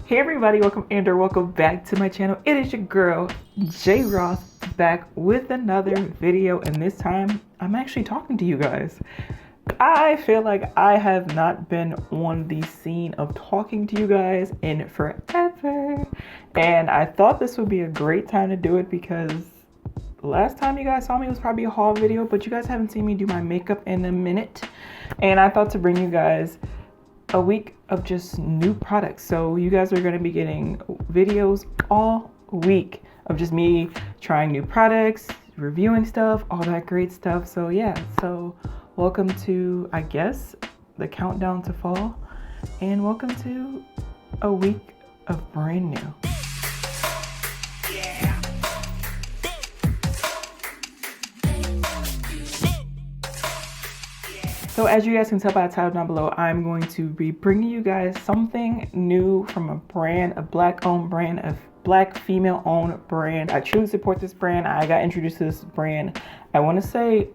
Hey everybody, welcome back to my channel. It is your girl J Ross back with another video, and this time I'm actually talking to you guys. I feel like I have not been on the scene of talking to you guys in forever, and I thought this would be a great time to do it because last time you guys saw me was probably a haul video, but you guys haven't seen me do my makeup in a minute, and I thought to bring you guys a week of just new products. So you guys are going to be getting videos all week of just me trying new products, reviewing stuff, all that great stuff. So yeah, so welcome to, I guess, the countdown to fall, and welcome to a week of brand new. So as you guys can tell by the title down below, I'm going to be bringing you guys something new from a brand, a black-owned brand, a black female-owned brand. I truly support this brand. I got introduced to this brand, I want to say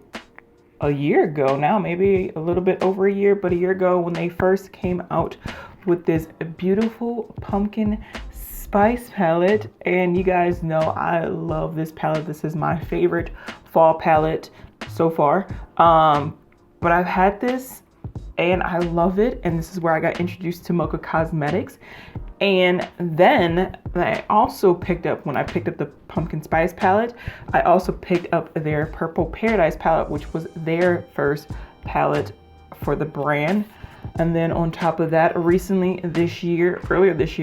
a year ago now, maybe a little bit over a year, but a year ago when they first came out with this beautiful pumpkin spice palette. And you guys know I love this palette. This is my favorite fall palette so far. But I've had this and I love it. And this is where I got introduced to Mocha Cosmetics. And then I also picked up, when I picked up the pumpkin spice palette, I also picked up their purple paradise palette, which was their first palette for the brand. And then on top of that, earlier this year,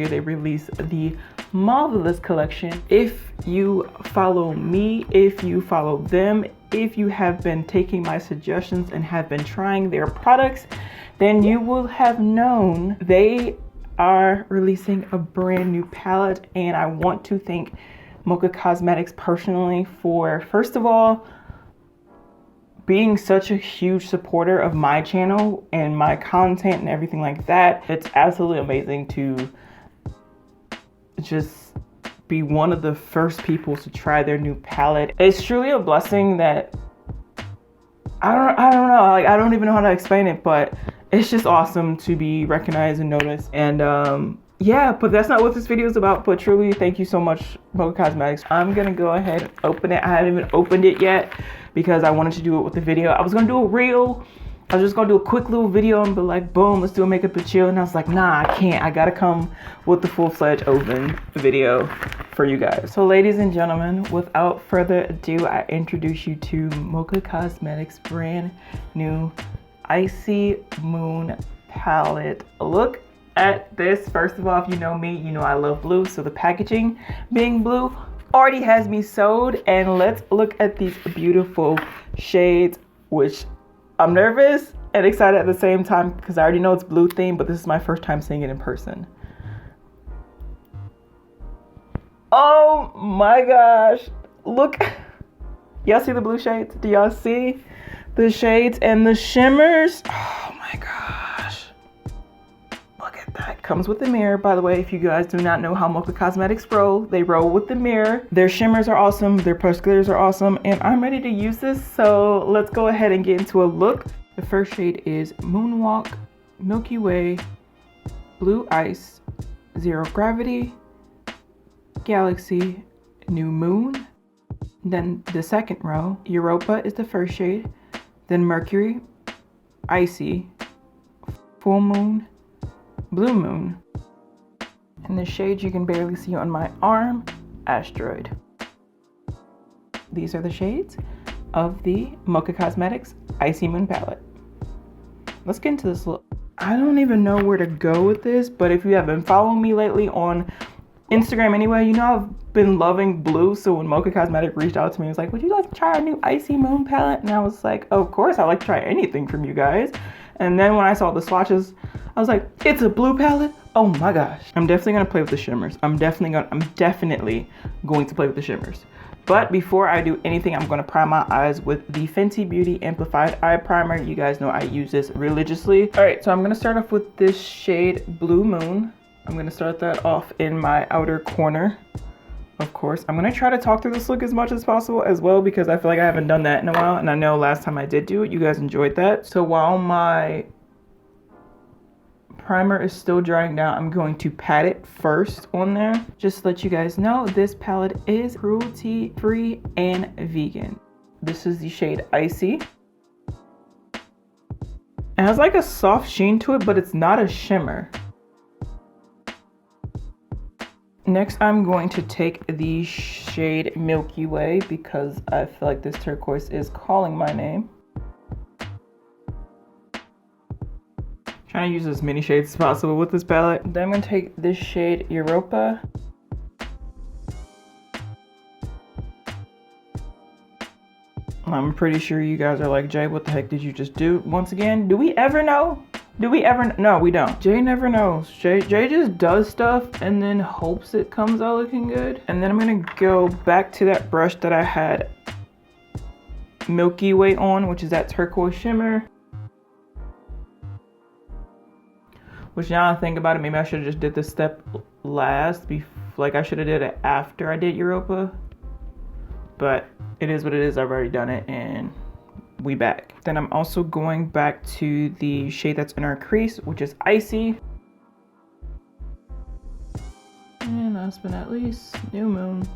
they released the Marvelous collection. If you follow me, if you follow them, if you have been taking my suggestions and have been trying their products, then you will have known they are releasing a brand new palette. And I want to thank Mocha Cosmetics personally for, first of all, being such a huge supporter of my channel and my content and everything like that. It's absolutely amazing to just be one of the first people to try their new palette. It's truly a blessing that I don't know, like I don't even know how to explain it, but it's just awesome to be recognized and noticed. And yeah, but that's not what this video is about. But truly, thank you so much, Mocha Cosmetics. I'm gonna go ahead and open it. I haven't even opened it yet because I wanted to do it with the video. I was gonna do a reel. I was just gonna do a quick little video and be like, boom, let's do a makeup and chill. And I was like, nah, I can't. I gotta come with the full-fledged open video for you guys. So ladies and gentlemen, without further ado, I introduce you to Mocha Cosmetics brand new Icy Moon palette. Look at this. First of all, if you know me, you know I love blue. So the packaging being blue already has me sold. And let's look at these beautiful shades, which I'm nervous and excited at the same time because I already know it's blue themed, but this is my first time seeing it in person. Oh my gosh. Look. Y'all see the blue shades? Do y'all see the shades and the shimmers? Oh my gosh. Look at that. Comes with the mirror, by the way. If you guys do not know how Mocha Cosmetics roll, they roll with the mirror. Their shimmers are awesome. Their pressed glitters are awesome. And I'm ready to use this. So let's go ahead and get into a look. The first shade is Moonwalk, Milky Way, Blue Ice, Zero Gravity, Galaxy, New Moon. Then the second row, Europa is the first shade. Then Mercury, Icy, Full Moon, Blue Moon. And the shades you can barely see on my arm, Asteroid. These are the shades of the Mocha Cosmetics Icy Moon palette. Let's get into this look. I don't even know where to go with this, but if you have been following me lately on Instagram anyway, you know I've been loving blue. So when Mocha Cosmetics reached out to me, it was like, would you like to try our new Icy Moon palette? And I was like, of course, I like to try anything from you guys. And then when I saw the swatches, I was like, it's a blue palette? Oh my gosh. I'm definitely gonna play with the shimmers. I'm definitely going to play with the shimmers. But before I do anything, I'm gonna prime my eyes with the Fenty Beauty Amplified Eye Primer. You guys know I use this religiously. All right, so I'm gonna start off with this shade Blue Moon. I'm gonna start that off in my outer corner. Of course, I'm gonna try to talk through this look as much as possible as well because I feel like I haven't done that in a while, and I know last time I did do it, you guys enjoyed that. So while my primer is still drying down, I'm going to pat it first on there. Just to let you guys know, this palette is cruelty free and vegan. This is the shade Icy. It has like a soft sheen to it, but it's not a shimmer. Next, I'm going to take the shade Milky Way because I feel like this turquoise is calling my name. Trying to use as many shades as possible with this palette. Then I'm going to take this shade Europa. I'm pretty sure you guys are like, Jay, what the heck did you just do? Once again, do we ever know? No, we don't. Jay never knows. Jay just does stuff and then hopes it comes out looking good. And then I'm gonna go back to that brush that I had Milky Way on, which is that turquoise shimmer. Which now I think about it, maybe I should have just did this step last. Like I should have did it after I did Europa. But it is what it is. I've already done it and we back. Then I'm also going back to the shade that's in our crease, which is Icy. And last but not least, New Moon.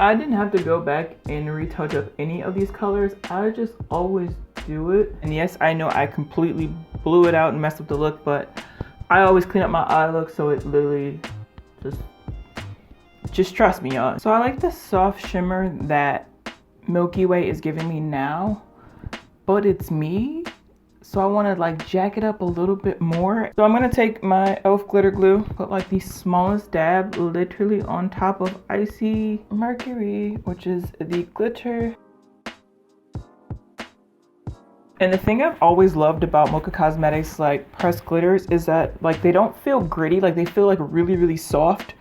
I didn't have to go back and retouch up any of these colors. I just always do it. And yes, I know I completely blew it out and messed up the look, but I always clean up my eye look, so it literally just trust me, y'all. So I like the soft shimmer that Milky Way is giving me now, but it's me, so I want to like jack it up a little bit more. So I'm gonna take my e.l.f. glitter glue, put like the smallest dab literally on top of Icy Mercury, which is the glitter. And the thing I've always loved about Mocha Cosmetics like pressed glitters is that like they don't feel gritty, like they feel like really soft.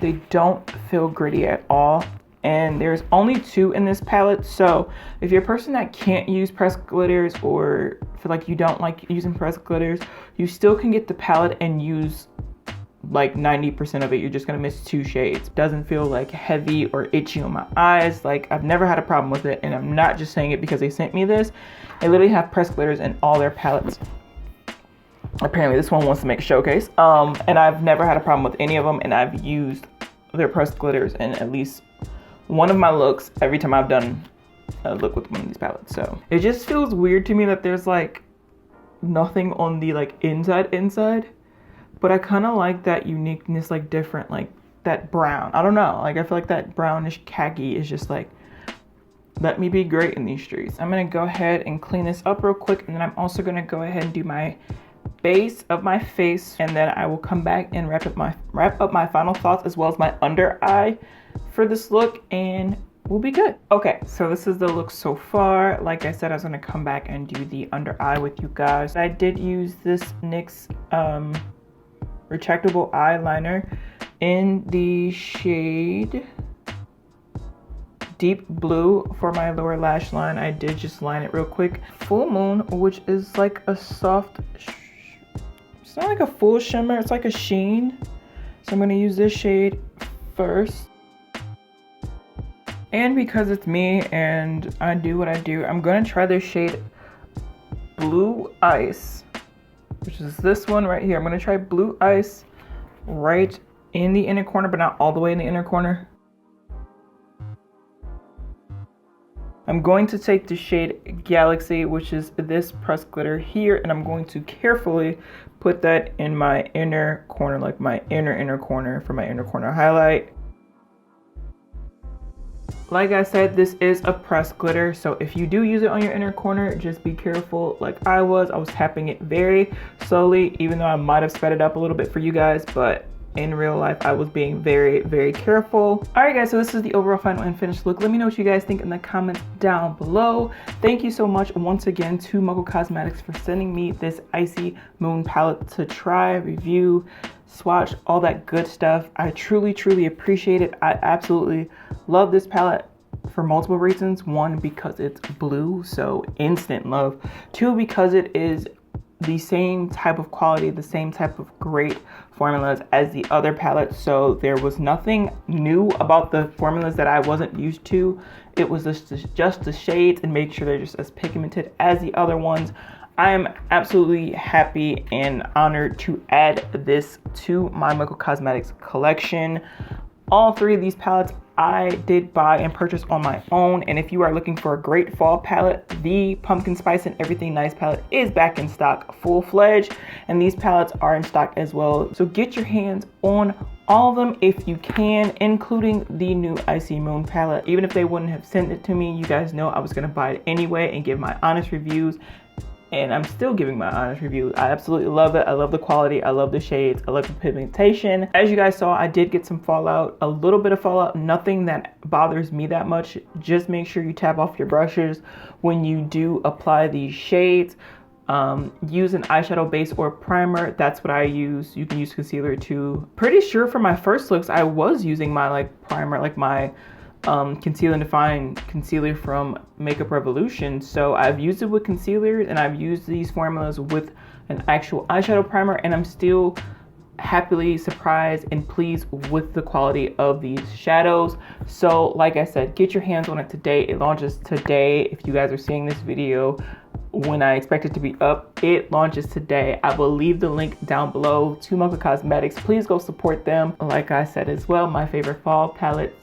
They don't feel gritty at all. And there's only 2 in this palette, so if you're a person that can't use pressed glitters or feel like you don't like using pressed glitters, you still can get the palette and use like 90% of it. You're just gonna miss 2 shades. Doesn't feel like heavy or itchy on my eyes. Like I've never had a problem with it, and I'm not just saying it because they sent me this. They literally have pressed glitters in all their palettes. Apparently this one wants to make a showcase. And I've never had a problem with any of them, and I've used their pressed glitters in at least one of my looks every time I've done a look with one of these palettes. So it just feels weird to me that there's like nothing on the like inside, but I kind of like that uniqueness, like different, like that brown. I don't know, like I feel like that brownish khaki is just like, let me be great in these streets. I'm gonna go ahead and clean this up real quick, and then I'm also gonna go ahead and do my base of my face, and then I will come back and wrap up my final thoughts as well as my under eye for this look, and we'll be good. Okay, so this is the look so far. Like I said, I was gonna come back and do the under eye with you guys. I did use this NYX retractable eyeliner in the shade Deep Blue for my lower lash line. I did just line it real quick. Full Moon, which is like a soft, it's not like a full shimmer, it's like a sheen. So I'm gonna use this shade first. And because it's me and I do what I do, I'm gonna try this shade Blue Ice, which is this one right here. I'm gonna try Blue Ice right in the inner corner, but not all the way in the inner corner. I'm going to take the shade Galaxy, which is this pressed glitter here, and I'm going to carefully put that in my inner corner, like my inner corner for my inner corner highlight. Like I said, this is a pressed glitter, so if you do use it on your inner corner, just be careful. Like I was tapping it very slowly, even though I might have sped it up a little bit for you guys, but in real life I was being very careful. All right guys, so this is the overall final and finished look. Let me know what you guys think in the comments down below. Thank you so much once again to Mocha Cosmetics for sending me this Icy Moon palette to try, review, swatch, all that good stuff. I truly appreciate it. I absolutely love this palette for multiple reasons. 1, because it's blue, so instant love. 2, because it is the same type of quality, the same type of great formulas as the other palettes, so there was nothing new about the formulas that I wasn't used to. It was just the shades, and make sure they're just as pigmented as the other ones. I am absolutely happy and honored to add this to my Mocha Cosmetics collection. All three of these palettes I did buy and purchase on my own. And if you are looking for a great fall palette, the Pumpkin Spice and Everything Nice palette is back in stock full-fledged. And these palettes are in stock as well. So get your hands on all of them if you can, including the new Icy Moon palette. Even if they wouldn't have sent it to me, you guys know I was gonna buy it anyway and give my honest reviews. And I'm still giving my honest review. I absolutely love it. I love the quality. I love the shades. I love the pigmentation. As you guys saw, I did get some fallout, a little bit of fallout, nothing that bothers me that much. Just make sure you tap off your brushes when you do apply these shades. Use an eyeshadow base or primer. That's what I use. You can use concealer too. Pretty sure for my first looks, I was using my primer, my Conceal and Define concealer from Makeup Revolution. So I've used it with concealer and I've used these formulas with an actual eyeshadow primer, and I'm still happily surprised and pleased with the quality of these shadows. So like I said, get your hands on it today. It launches today. If you guys are seeing this video when I expect it to be up, it launches today. I will leave the link down below to Mocha Cosmetics. Please go support them. Like I said as well, my favorite fall palette,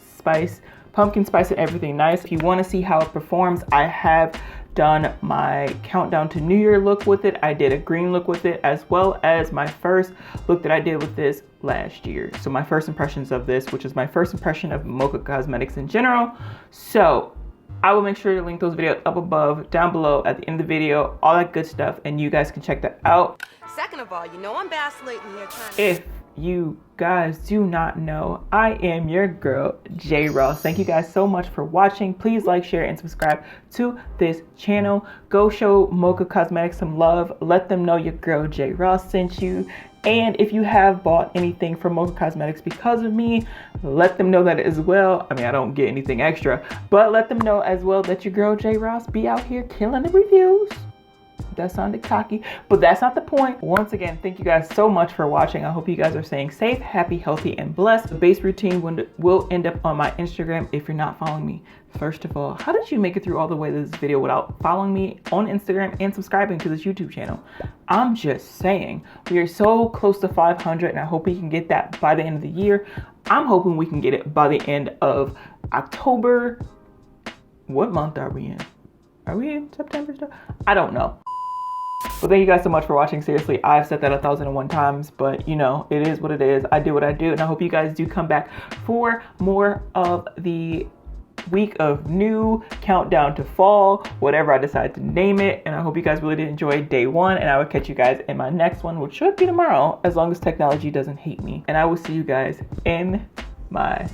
Pumpkin Spice and Everything Nice. If you want to see how it performs, I have done my countdown to New Year look with it. I did a green look with it, as well as my first look that I did with this last year. So my first impressions of this, which is my first impression of Mocha Cosmetics in general. So I will make sure to link those videos up above, down below, at the end of the video, all that good stuff, and you guys can check that out. Second of all, you know I'm vacillating here trying to... If you guys do not know, I am your girl, J Ross. Thank you guys so much for watching. Please like, share, and subscribe to this channel. Go show Mocha Cosmetics some love. Let them know your girl, J Ross, sent you. And if you have bought anything from Mocha Cosmetics because of me, let them know that as well. I mean, I don't get anything extra, but let them know as well that your girl, J Ross, be out here killing the reviews. That sounded cocky, but that's not the point. Once again, thank you guys so much for watching. I hope you guys are staying safe, happy, healthy, and blessed. The base routine will end up on my Instagram if you're not following me. First of all, how did you make it through all the way to this video without following me on Instagram and subscribing to this YouTube channel? I'm just saying, we are so close to 500, and I hope we can get that by the end of the year. I'm hoping we can get it by the end of October. What month are we in? Are we in September still? I don't know. Well, thank you guys so much for watching. Seriously, I've said that 1,001 times, but you know, it is what it is. I do what I do, and I hope you guys do come back for more of the week of new countdown to fall, whatever I decide to name it. And I hope you guys really did enjoy day one, and I will catch you guys in my next one, which should be tomorrow, as long as technology doesn't hate me. And I will see you guys in my